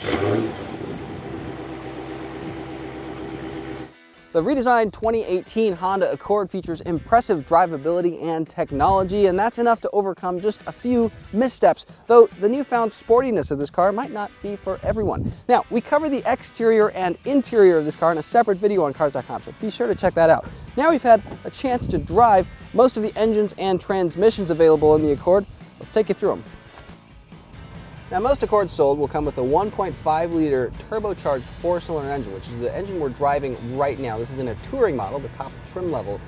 The redesigned 2018 Honda Accord features impressive drivability and technology, and that's enough to overcome just a few missteps, though the newfound sportiness of this car might not be for everyone. Now, we cover the exterior and interior of this car in a separate video on Cars.com, so be sure to check that out. Now we've had a chance to drive most of the engines and transmissions available in the Accord. Let's take you through them. Now, most Accords sold will come with a 1.5-liter turbocharged 4-cylinder engine, which is the engine we're driving right now. This is in a touring model, the top trim level.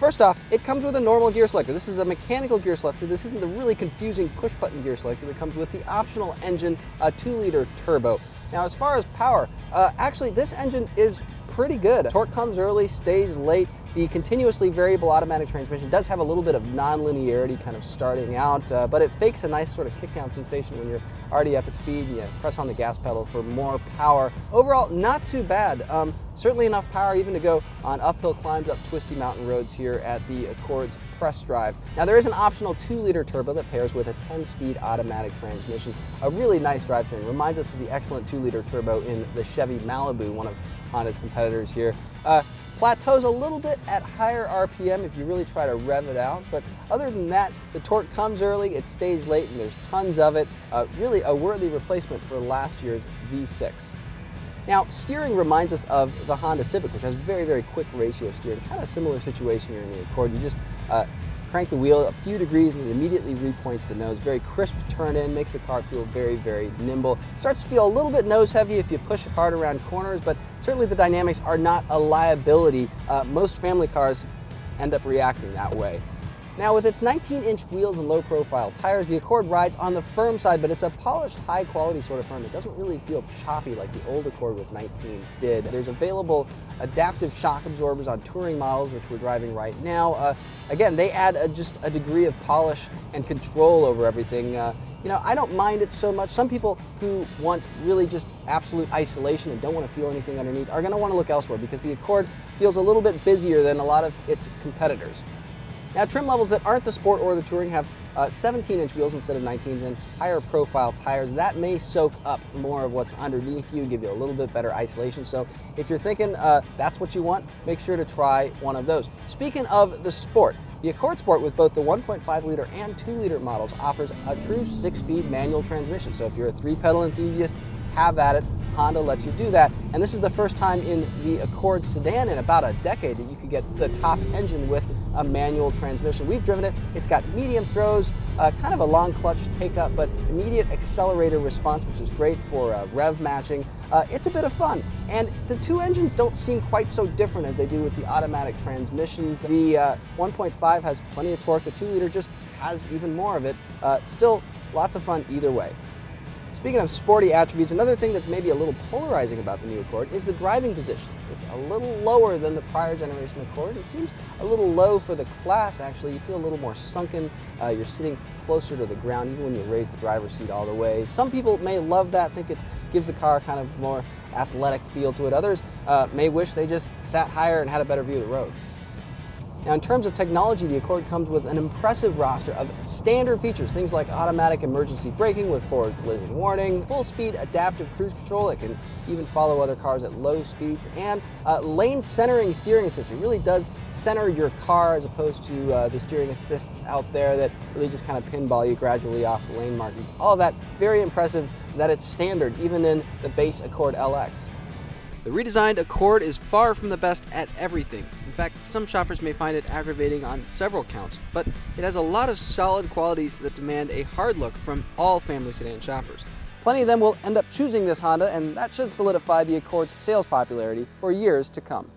First off, it comes with a normal gear selector. This is a mechanical gear selector. This isn't the really confusing push-button gear selector that comes with the optional engine, a 2-liter turbo. Now, as far as power, actually this engine is pretty good. Torque comes early, stays late. The continuously variable automatic transmission does have a little bit of non-linearity kind of starting out, but it fakes a nice sort of kick-down sensation when you're already up at speed and you press on the gas pedal for more power. Overall, not too bad. Certainly enough power even to go on uphill climbs up twisty mountain roads here at the Accord's press drive. Now, there is an optional 2-liter turbo that pairs with a 10-speed automatic transmission. A really nice drivetrain. Reminds us of the excellent 2-liter turbo in the Chevy Malibu, one of Honda's competitors here. Plateaus a little bit at higher RPM if you really try to rev it out, but other than that, the torque comes early, it stays late, and there's tons of it. Really a worthy replacement for last year's V6. Now, steering reminds us of the Honda Civic, which has very, very quick ratio steering. Kind of similar situation here in the Accord. You just crank the wheel a few degrees and it immediately repoints the nose. Very crisp turn in, makes the car feel very, very nimble. Starts to feel a little bit nose heavy if you push it hard around corners, but certainly the dynamics are not a liability. Most family cars end up reacting that way. Now, with its 19-inch wheels and low-profile tires, the Accord rides on the firm side, but it's a polished, high-quality sort of firm. It doesn't really feel choppy like the old Accord with 19s did. There's available adaptive shock absorbers on touring models, which we're driving right now. Again, they add just a degree of polish and control over everything. You know, I don't mind it so much. Some people who want really just absolute isolation and don't want to feel anything underneath are going to want to look elsewhere because the Accord feels a little bit busier than a lot of its competitors. Now, trim levels that aren't the Sport or the Touring have 17-inch wheels instead of 19s and higher profile tires. That may soak up more of what's underneath you, give you a little bit better isolation. So if you're thinking that's what you want, make sure to try one of those. Speaking of the Sport, the Accord Sport with both the 1.5-liter and 2-liter models offers a true 6-speed manual transmission. So if you're a 3-pedal enthusiast, have at it. Honda lets you do that. And this is the first time in the Accord sedan in about a decade that you could get the top engine with a manual transmission. We've driven it. It's got medium throws, kind of a long clutch take-up, but immediate accelerator response, which is great for rev matching. It's a bit of fun. And the two engines don't seem quite so different as they do with the automatic transmissions. The 1.5 has plenty of torque. The 2-liter just has even more of it. Still, lots of fun either way. Speaking of sporty attributes, another thing that's maybe a little polarizing about the new Accord is the driving position. It's a little lower than the prior generation Accord. It seems a little low for the class, actually. You feel a little more sunken. You're sitting closer to the ground, even when you raise the driver's seat all the way. Some people may love that, think it gives the car kind of more athletic feel to it. Others may wish they just sat higher and had a better view of the road. Now, in terms of technology, the Accord comes with an impressive roster of standard features, things like automatic emergency braking with forward collision warning, full-speed adaptive cruise control that can even follow other cars at low speeds, and lane centering steering assist. It really does center your car as opposed to the steering assists out there that really just kind of pinball you gradually off the lane markings. All of that very impressive that it's standard even in the base Accord LX. The redesigned Accord is far from the best at everything. In fact, some shoppers may find it aggravating on several counts, but it has a lot of solid qualities that demand a hard look from all family sedan shoppers. Plenty of them will end up choosing this Honda, and that should solidify the Accord's sales popularity for years to come.